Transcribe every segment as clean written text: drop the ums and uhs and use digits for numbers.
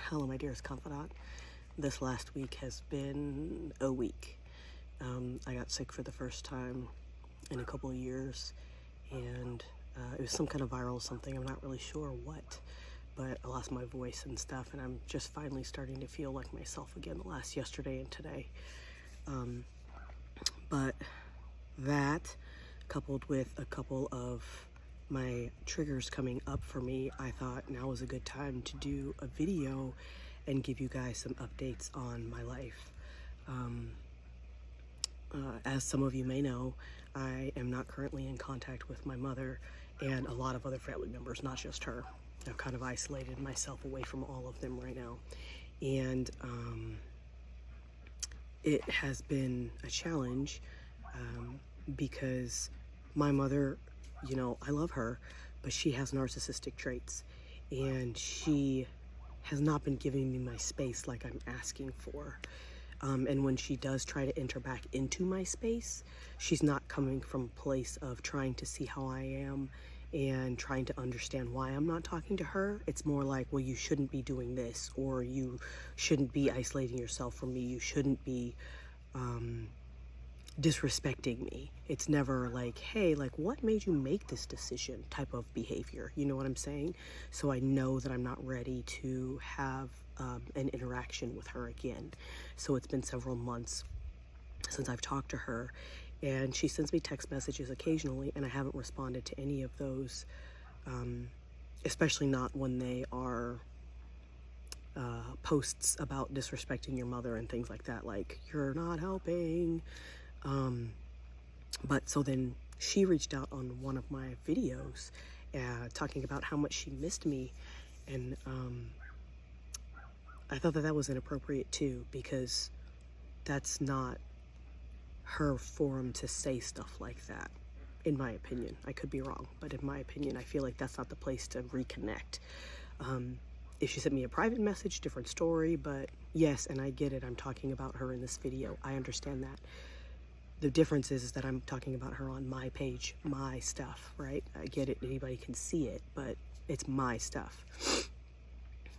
Hello, my dearest confidant. This last week has been a week. I got sick for the first time in a couple of years, and it was some kind of viral something. I'm not really sure what, but I lost my voice and stuff, and I'm just finally starting to feel like myself again the last yesterday and today. But that, coupled with a couple of my triggers coming up for me, I thought now was a good time to do a video and give you guys some updates on my life. As some of you may know, I am not currently in contact with my mother and a lot of other family members, not just her. I've kind of isolated myself away from all of them right now. And it has been a challenge because my mother, you know, I love her, but she has narcissistic traits, and she has not been giving me my space like I'm asking for. And when she does try to enter back into my space, she's not coming from a place of trying to see how I am and trying to understand why I'm not talking to her. It's more like, well, you shouldn't be doing this, or you shouldn't be isolating yourself from me. You shouldn't be disrespecting me. It's never like, hey, like, what made you make this decision type of behavior. You know what I'm saying? So I know that I'm not ready to have an interaction with her again. So it's been several months since I've talked to her, and she sends me text messages occasionally, and I haven't responded to any of those, especially not when they are posts about disrespecting your mother and things like that, like, you're not helping. But so then she reached out on one of my videos talking about how much she missed me, and I thought that was inappropriate too, because that's not her forum to say stuff like that, in my opinion. I could be wrong, but in my opinion, I feel like that's not the place to reconnect. If she sent me a private message, different story, but yes, and I get it, I'm talking about her in this video. I understand that. The difference is that I'm talking about her on my page, my stuff, right? I get it, anybody can see it, but it's my stuff.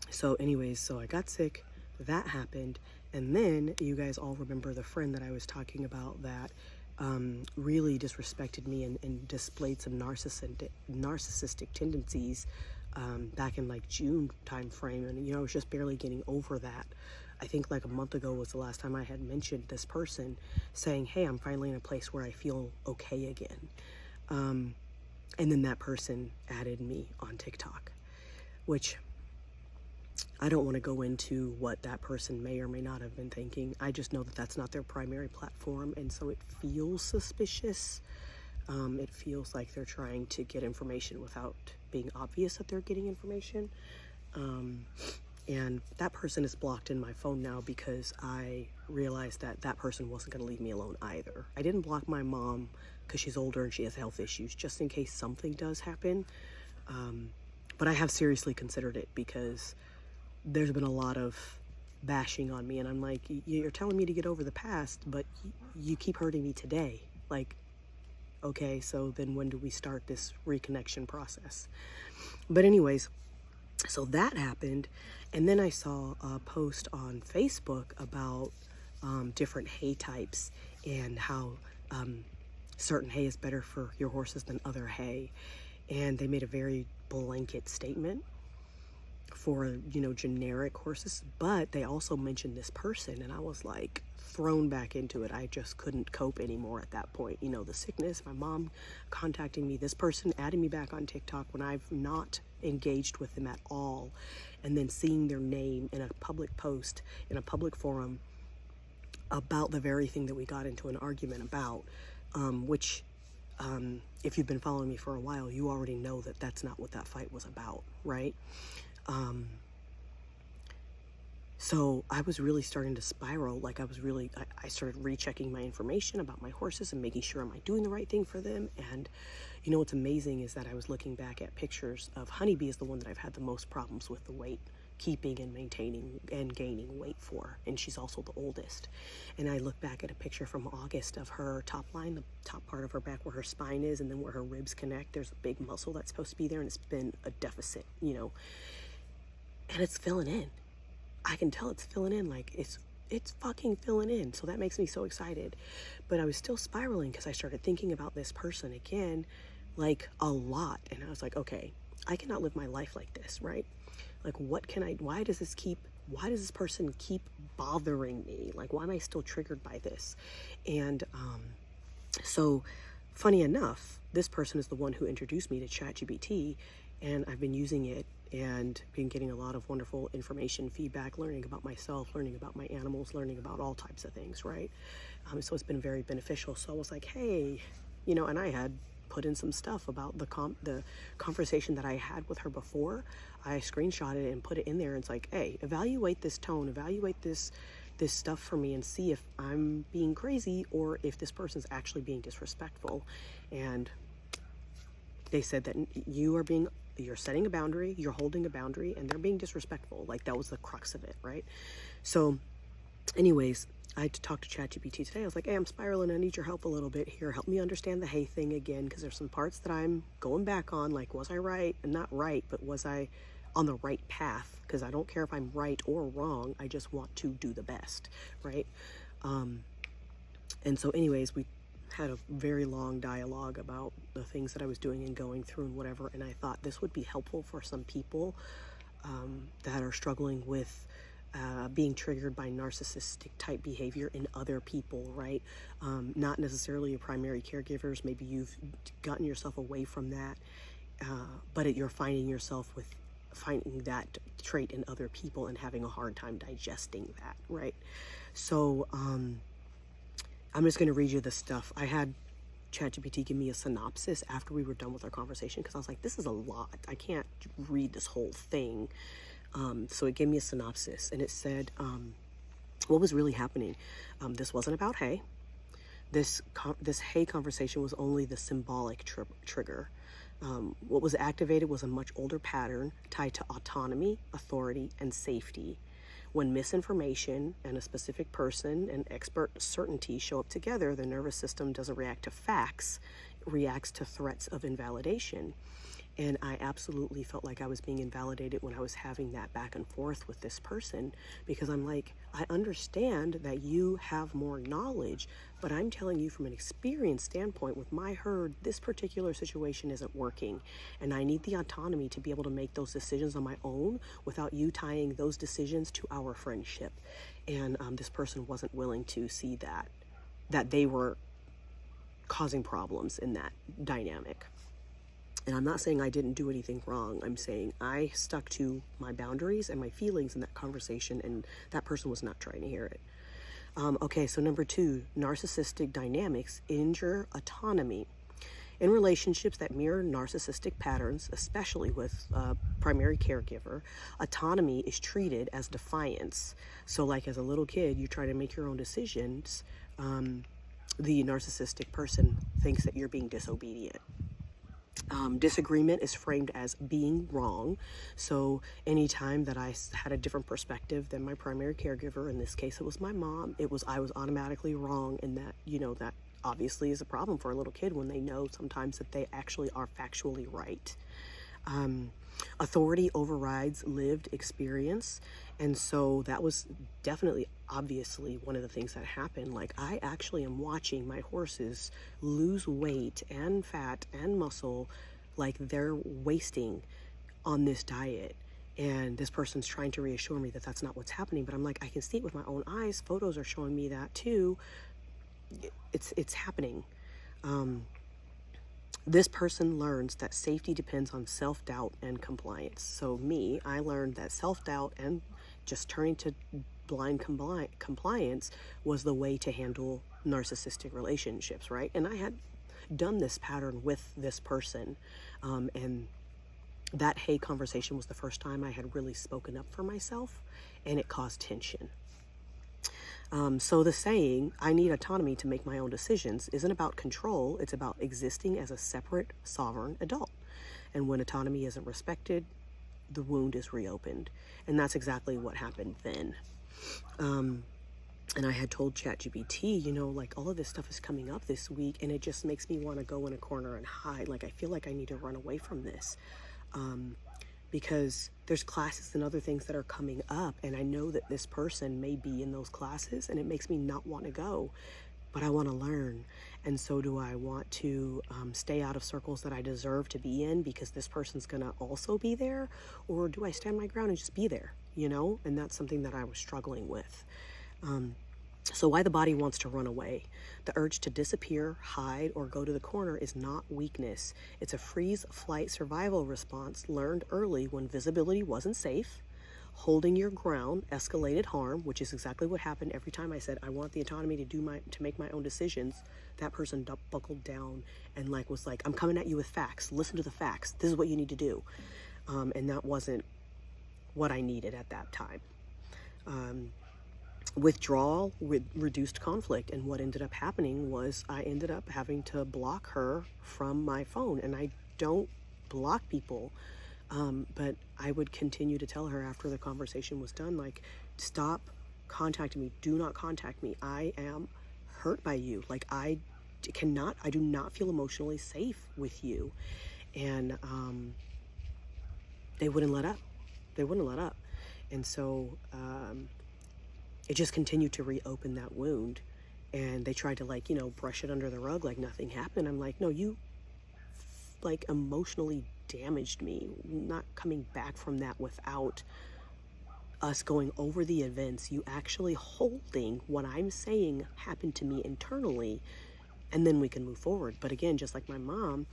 So anyways, so I got sick, that happened, and then you guys all remember the friend that I was talking about that really disrespected me and displayed some narcissistic tendencies back in like June time frame, and you know, I was just barely getting over that. I think like a month ago was the last time I had mentioned this person, saying, hey, I'm finally in a place where I feel okay again. And then that person added me on TikTok, which I don't want to go into what that person may or may not have been thinking. I just know that that's not their primary platform, and so it feels suspicious. It feels like they're trying to get information without being obvious that they're getting information. And that person is blocked in my phone now because I realized that that person wasn't going to leave me alone either. I didn't block my mom because she's older and she has health issues, just in case something does happen. But I have seriously considered it because there's been a lot of bashing on me, and I'm like, you're telling me to get over the past, but you keep hurting me today. Like, okay, so then when do we start this reconnection process? But anyways, so that happened, and then I saw a post on Facebook about different hay types and how certain hay is better for your horses than other hay, and they made a very blanket statement for, you know, generic horses, but they also mentioned this person, and I was like thrown back into it. I just couldn't cope anymore at that point. You know, the sickness, my mom contacting me, this person adding me back on TikTok when I've not engaged with them at all, and then seeing their name in a public post in a public forum about the very thing that we got into an argument about, which if you've been following me for a while, you already know that that's not what that fight was about, right? So I was really starting to spiral. Like, I started rechecking my information about my horses and making sure, am I doing the right thing for them? And you know, what's amazing is that I was looking back at pictures of Honeybee, is the one that I've had the most problems with the weight keeping and maintaining and gaining weight for, and she's also the oldest. And I look back at a picture from August of her top line, the top part of her back where her spine is, and then where her ribs connect, there's a big muscle that's supposed to be there, and it's been a deficit, you know, and it's filling in. I can tell it's filling in, like it's fucking filling in. So that makes me so excited. But I was still spiraling because I started thinking about this person again, like a lot. And I was like, okay, I cannot live my life like this, right? Like, why does this person keep bothering me? Like, why am I still triggered by this? And so funny enough, this person is the one who introduced me to ChatGPT, and I've been using it and been getting a lot of wonderful information, feedback, learning about myself, learning about my animals, learning about all types of things, right? So it's been very beneficial. So I was like, hey, and I had put in some stuff about the conversation that I had with her before. I screenshotted it and put it in there, and it's like, hey, evaluate this tone, evaluate this stuff for me, and see if I'm being crazy or if this person's actually being disrespectful. And they said that you're setting a boundary, you're holding a boundary, and they're being disrespectful. Like, that was the crux of it, right? So anyways, I had to talk to ChatGPT today. I was like, hey, I'm spiraling. I need your help a little bit here. Help me understand the hey thing again, because there's some parts that I'm going back on. Like, was I right? And not right, but was I on the right path? Because I don't care if I'm right or wrong. I just want to do the best, right? And so anyways, we had a very long dialogue about the things that I was doing and going through and whatever. And I thought this would be helpful for some people that are struggling with being triggered by narcissistic type behavior in other people, right? Not necessarily your primary caregivers. Maybe you've gotten yourself away from that, but you're finding yourself with finding that trait in other people and having a hard time digesting that, right? So I'm just going to read you the stuff. I had ChatGPT give me a synopsis after we were done with our conversation, because I was like, this is a lot. I can't read this whole thing. So it gave me a synopsis, and it said what was really happening. This wasn't about hay. This hay conversation was only the symbolic trigger. What was activated was a much older pattern tied to autonomy, authority, and safety. When misinformation and a specific person and expert certainty show up together, the nervous system doesn't react to facts, it reacts to threats of invalidation. And I absolutely felt like I was being invalidated when I was having that back and forth with this person, because I'm like, I understand that you have more knowledge, but I'm telling you from an experience standpoint with my herd, this particular situation isn't working. And I need the autonomy to be able to make those decisions on my own without you tying those decisions to our friendship. And this person wasn't willing to see that they were causing problems in that dynamic. And I'm not saying I didn't do anything wrong. I'm saying I stuck to my boundaries and my feelings in that conversation, and that person was not trying to hear it. Okay, so number 2, narcissistic dynamics injure autonomy. In relationships that mirror narcissistic patterns, especially with a primary caregiver, autonomy is treated as defiance. So like as a little kid, you try to make your own decisions. The narcissistic person thinks that you're being disobedient. Disagreement is framed as being wrong. So anytime that I had a different perspective than my primary caregiver, in this case it was my mom, I was automatically wrong, and that, that obviously is a problem for a little kid when they know sometimes that they actually are factually right. Authority overrides lived experience. And so that was definitely, obviously, one of the things that happened. Like, I actually am watching my horses lose weight and fat and muscle, like they're wasting on this diet. And this person's trying to reassure me that that's not what's happening. But I'm like, I can see it with my own eyes. Photos are showing me that too. It's happening. This person learns that safety depends on self-doubt and compliance. So I learned that self-doubt and just turning to blind compliance was the way to handle narcissistic relationships, right? And I had done this pattern with this person, and that hey conversation was the first time I had really spoken up for myself, and it caused tension. So the saying, I need autonomy to make my own decisions, isn't about control. It's about existing as a separate, sovereign adult. And when autonomy isn't respected, the wound is reopened. And that's exactly what happened then. And I had told ChatGPT, like, all of this stuff is coming up this week, and it just makes me want to go in a corner and hide. Like, I feel like I need to run away from this. because there's classes and other things that are coming up, and I know that this person may be in those classes, and it makes me not want to go, but I want to learn. And so do I want to stay out of circles that I deserve to be in because this person's going to also be there? Or do I stand my ground and just be there, you know? And that's something that I was struggling with. So why the body wants to run away. The urge to disappear, hide, or go to the corner is not weakness. It's a freeze, flight, survival response learned early when visibility wasn't safe. Holding your ground escalated harm, which is exactly what happened every time I said I want the autonomy to make my own decisions. That person buckled down and was like, I'm coming at you with facts. Listen to the facts. This is what you need to do. And that wasn't what I needed at that time. Withdrawal reduced conflict, and what ended up happening was I ended up having to block her from my phone. And I don't block people, but I would continue to tell her after the conversation was done, stop contacting me, do not contact me, I am hurt by you, I do not feel emotionally safe with you. And they wouldn't let up. And so it just continued to reopen that wound, and they tried to brush it under the rug like nothing happened. I'm like, no, you emotionally damaged me. Not coming back from that without us going over the events, you actually holding what I'm saying happened to me internally, and then we can move forward. But again, just like my mom,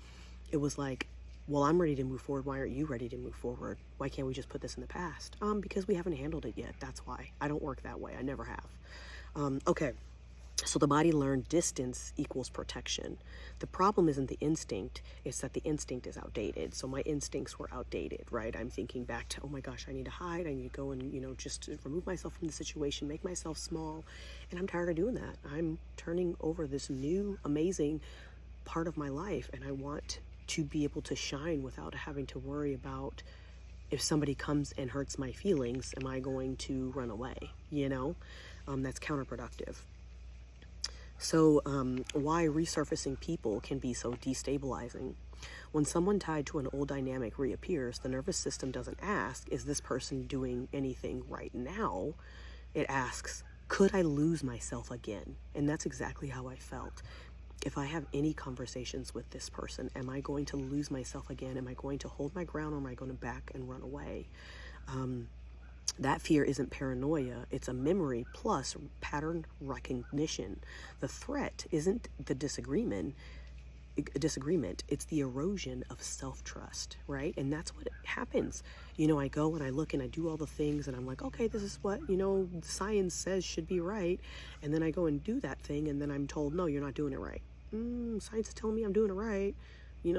it was like, well, I'm ready to move forward. Why aren't you ready to move forward? Why can't we just put this in the past? Because we haven't handled it yet. That's why. I don't work that way. I never have. Okay. So the body learned distance equals protection. The problem isn't the instinct. It's that the instinct is outdated. So my instincts were outdated, right? I'm thinking back to, oh my gosh, I need to hide. I need to go and, just remove myself from the situation, make myself small. And I'm tired of doing that. I'm turning over this new, amazing part of my life, and I want to be able to shine without having to worry about if somebody comes and hurts my feelings, am I going to run away? That's counterproductive. So why resurfacing people can be so destabilizing. When someone tied to an old dynamic reappears, the nervous system doesn't ask, is this person doing anything right now? It asks, could I lose myself again? And that's exactly how I felt. If I have any conversations with this person, am I going to lose myself again? Am I going to hold my ground, or am I going to back and run away? That fear isn't paranoia. It's a memory plus pattern recognition. The threat isn't the disagreement. It's the erosion of self-trust, right? And that's what happens. I go and I look and I do all the things, and I'm like, okay, this is what, science says should be right. And then I go and do that thing, and then I'm told, no, you're not doing it right. Science is telling me I'm doing it right.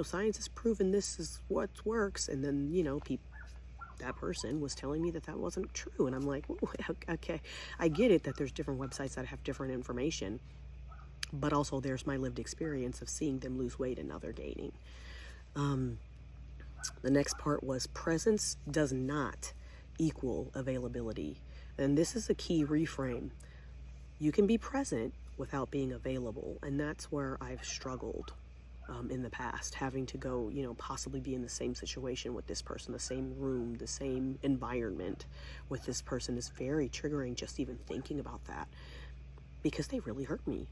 Science has proven this is what works. And then, that person was telling me that wasn't true. And I'm like, okay, I get it that there's different websites that have different information, but also there's my lived experience of seeing them lose weight and now they're gaining. The next part was presence does not equal availability. And this is a key reframe. You can be present without being available. And that's where I've struggled in the past, having to go, possibly be in the same situation with this person, the same room, the same environment with this person is very triggering, just even thinking about that, because they really hurt me.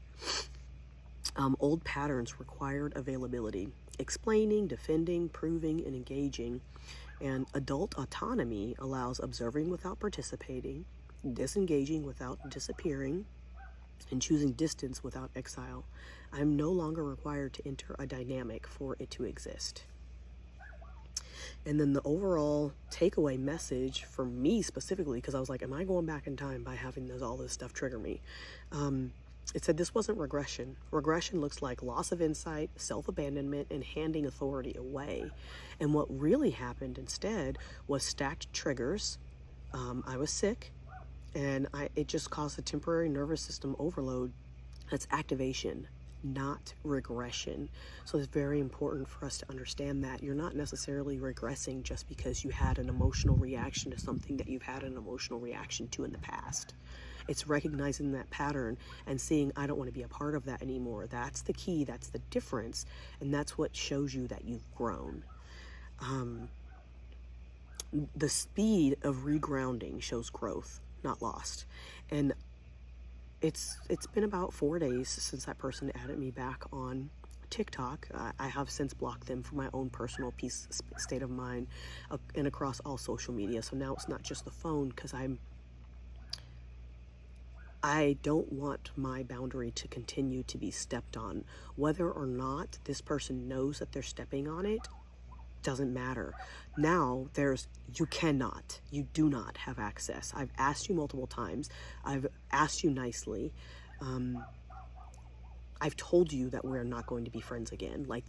Old patterns required availability, explaining, defending, proving, and engaging. And adult autonomy allows observing without participating, disengaging without disappearing, and choosing distance without exile. I'm no longer required to enter a dynamic for it to exist. And then the overall takeaway message for me specifically, because I was like, am I going back in time by having all this stuff trigger me? It said this wasn't regression. Regression looks like loss of insight, self-abandonment, and handing authority away. And what really happened instead was stacked triggers. I was sick, and it just caused a temporary nervous system overload. That's activation, not regression. So it's very important for us to understand that you're not necessarily regressing just because you had an emotional reaction to something that you've had an emotional reaction to in the past. It's recognizing that pattern and seeing, I don't want to be a part of that anymore. That's the key, that's the difference, and that's what shows you that you've grown. The speed of regrounding shows growth, not lost. And it's been about 4 days since that person added me back on TikTok. I have since blocked them for my own personal state of mind, and across all social media. So now it's not just the phone, because I don't want my boundary to continue to be stepped on. Whether or not this person knows that they're stepping on it doesn't matter. Now you do not have access. I've asked you multiple times. I've asked you nicely. I've told you that we're not going to be friends again. Like,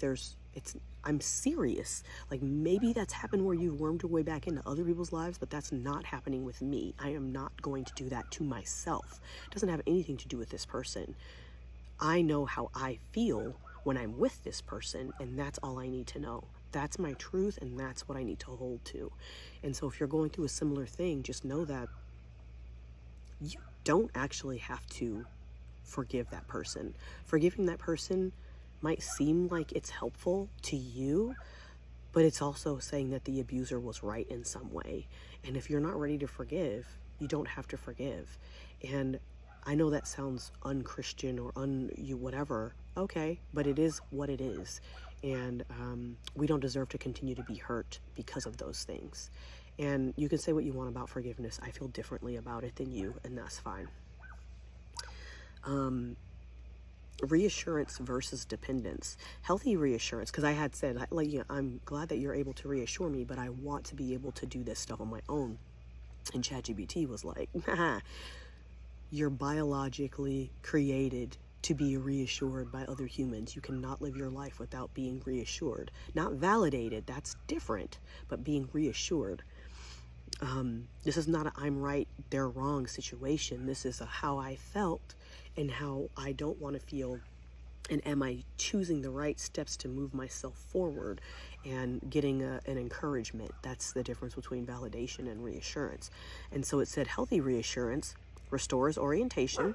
I'm serious. Like, maybe that's happened where you've wormed your way back into other people's lives, but that's not happening with me. I am not going to do that to myself. It doesn't have anything to do with this person. I know how I feel when I'm with this person, and that's all I need to know. That's my truth, and that's what I need to hold to. And so if you're going through a similar thing, just know that you don't actually have to forgive that person. Forgiving that person might seem like it's helpful to you, but it's also saying that the abuser was right in some way. And if you're not ready to forgive, you don't have to forgive. And I know that sounds unchristian or whatever. Okay, but it is what it is. And we don't deserve to continue to be hurt because of those things. And you can say what you want about forgiveness. I feel differently about it than you, and that's fine. Reassurance versus dependence. Healthy reassurance, because I had said, I'm glad that you're able to reassure me, but I want to be able to do this stuff on my own. And ChatGPT was like, you're biologically created to be reassured by other humans. You cannot live your life without being reassured. Not validated, that's different, but being reassured. This is not a I'm right, they're wrong situation. This is a how I felt and how I don't want to feel, and am I choosing the right steps to move myself forward and getting an encouragement. That's the difference between validation and reassurance. And so it said healthy reassurance restores orientation,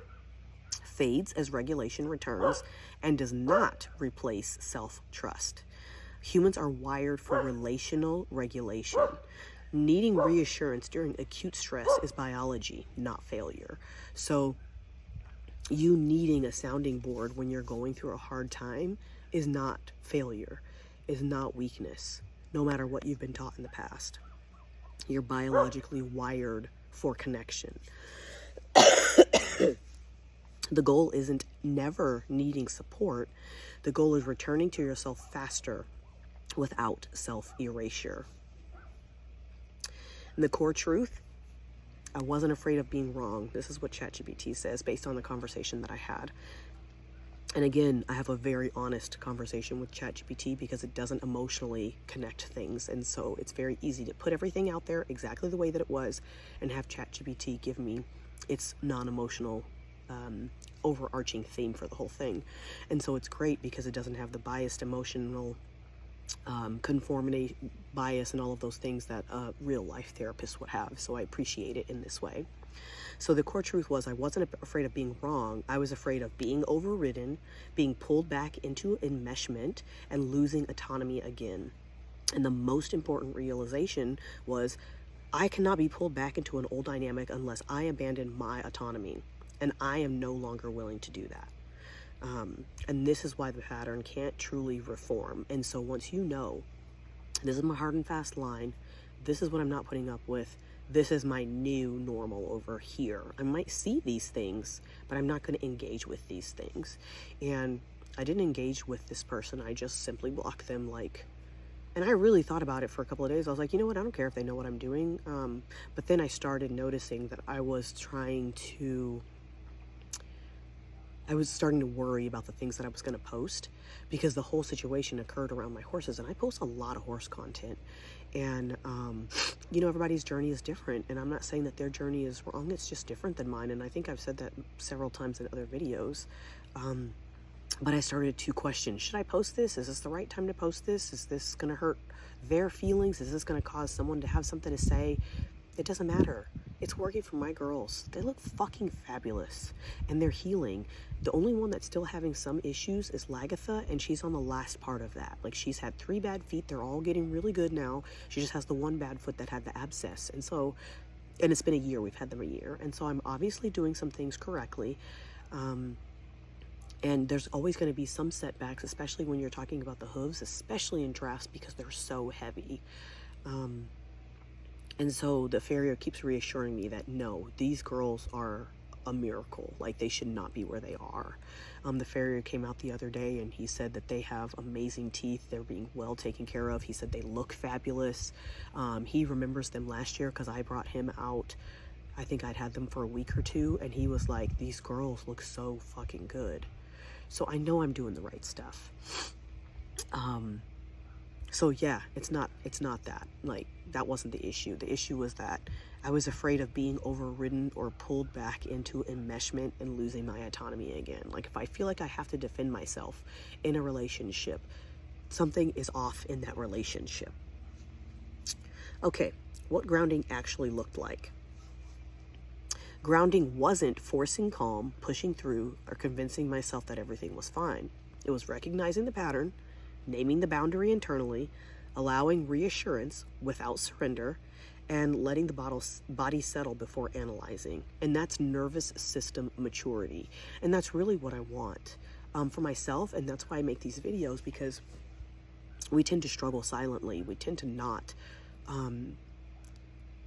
fades as regulation returns, and does not replace self-trust. Humans are wired for relational regulation. Needing reassurance during acute stress is biology, not failure. So you needing a sounding board when you're going through a hard time is not failure, is not weakness, no matter what you've been taught in the past. You're biologically wired for connection. The goal isn't never needing support. The goal is returning to yourself faster without self-erasure. And the core truth, I wasn't afraid of being wrong. This is what ChatGPT says based on the conversation that I had. And again, I have a very honest conversation with ChatGPT because it doesn't emotionally connect things. And so it's very easy to put everything out there exactly the way that it was and have ChatGPT give me its non-emotional overarching theme for the whole thing. And so it's great because it doesn't have the biased emotional conformity bias and all of those things that a real life therapist would have. So I appreciate it in this way. So the core truth was I wasn't afraid of being wrong. I was afraid of being overridden, being pulled back into enmeshment, and losing autonomy again. And the most important realization was I cannot be pulled back into an old dynamic unless I abandon my autonomy. And I am no longer willing to do that. And this is why the pattern can't truly reform. And so once you know, this is my hard and fast line, this is what I'm not putting up with, this is my new normal over here. I might see these things, but I'm not going to engage with these things. And I didn't engage with this person. I just simply blocked them, and I really thought about it for a couple of days. I was like, you know what? I don't care if they know what I'm doing. But then I started noticing that I was starting to worry about the things that I was going to post because the whole situation occurred around my horses, and I post a lot of horse content. And, everybody's journey is different, and I'm not saying that their journey is wrong. It's just different than mine. And I think I've said that several times in other videos. But I started to question, should I post this? Is this the right time to post this? Is this going to hurt their feelings? Is this going to cause someone to have something to say? It doesn't matter. It's working for my girls. They look fucking fabulous and they're healing. The only one that's still having some issues is Lagatha, and she's on the last part of that. Like, she's had 3 bad feet. They're all getting really good now. She just has the 1 bad foot that had the abscess. And so, and it's been a year. We've had them a year. And so I'm obviously doing some things correctly. And there's always going to be some setbacks, especially when you're talking about the hooves, especially in drafts, because they're so heavy. And so the farrier keeps reassuring me that no, these girls are a miracle. Like, they should not be where they are. The farrier came out the other day and he said that they have amazing teeth. They're being well taken care of. He said they look fabulous. He remembers them last year because I brought him out. I think I'd had them for a week or 2, and he was like, these girls look so fucking good. So I know I'm doing the right stuff. So yeah, it's not that. Like, that wasn't the issue. The issue was that I was afraid of being overridden or pulled back into enmeshment and losing my autonomy again. Like, if I feel like I have to defend myself in a relationship, something is off in that relationship. Okay, what grounding actually looked like. Grounding wasn't forcing calm, pushing through, or convincing myself that everything was fine. It was recognizing the pattern, naming the boundary internally, allowing reassurance without surrender, and letting the body settle before analyzing. And that's nervous system maturity. And that's really what I want for myself. And that's why I make these videos, because we tend to struggle silently. We tend to not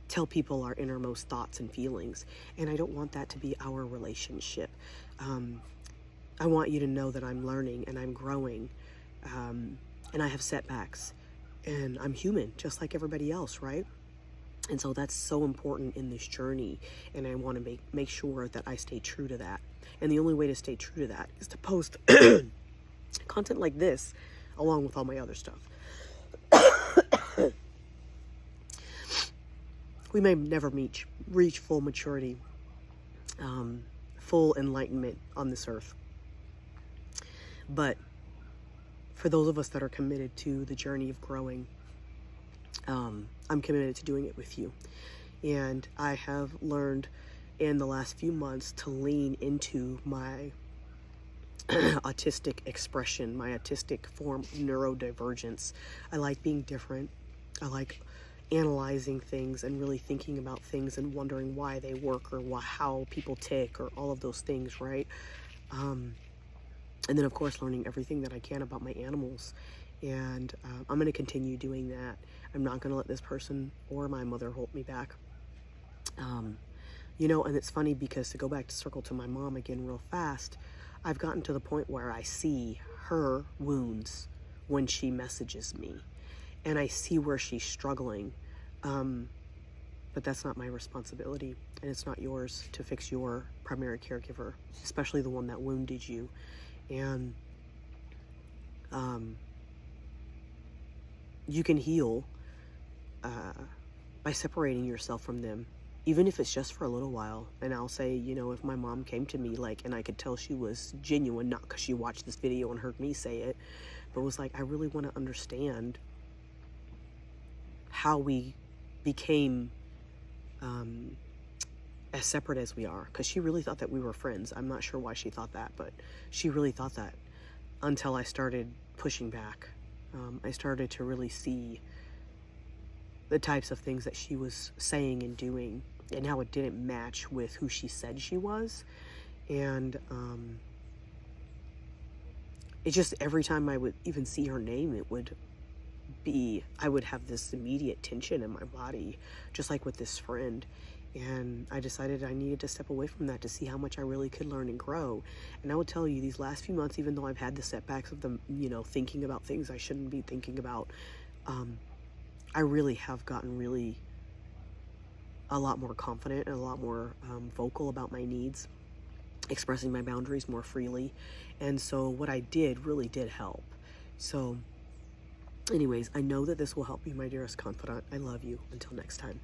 tell people our innermost thoughts and feelings. And I don't want that to be our relationship. I want you to know that I'm learning and I'm growing. And I have setbacks, and I'm human just like everybody else, right? And so that's so important in this journey, and I want to make sure that I stay true to that. And the only way to stay true to that is to post content like this along with all my other stuff. We may never reach full maturity, full enlightenment on this earth, but for those of us that are committed to the journey of growing, I'm committed to doing it with you. And I have learned in the last few months to lean into my autistic expression, my autistic form of neurodivergence. I like being different. I like analyzing things and really thinking about things and wondering why they work, or how people tick, or all of those things, right? And then, of course, learning everything that I can about my animals. And I'm going to continue doing that. I'm not going to let this person or my mother hold me back. You know, and it's funny because, to go back to circle to my mom again real fast, I've gotten to the point where I see her wounds when she messages me. And I see where she's struggling. But that's not my responsibility. And it's not yours to fix your primary caregiver, especially the one that wounded you. And you can heal by separating yourself from them, even if it's just for a little while. And I'll say, you know, if my mom came to me, like, and I could tell she was genuine, not because she watched this video and heard me say it, but was like, I really want to understand how we became as separate as we are, because she really thought that we were friends. I'm not sure why she thought that, but she really thought that, until I started pushing back. I started to really see the types of things that she was saying and doing, and how it didn't match with who she said she was. And it just, every time I would even see her name, I would have this immediate tension in my body, just like with this friend. And I decided I needed to step away from that to see how much I really could learn and grow. And I will tell you, these last few months, even though I've had the setbacks of them, you know, thinking about things I shouldn't be thinking about, I really have gotten a lot more confident and a lot more vocal about my needs, expressing my boundaries more freely. And so what I did really did help. So anyways, I know that this will help you, my dearest confidant. I love you. Until next time.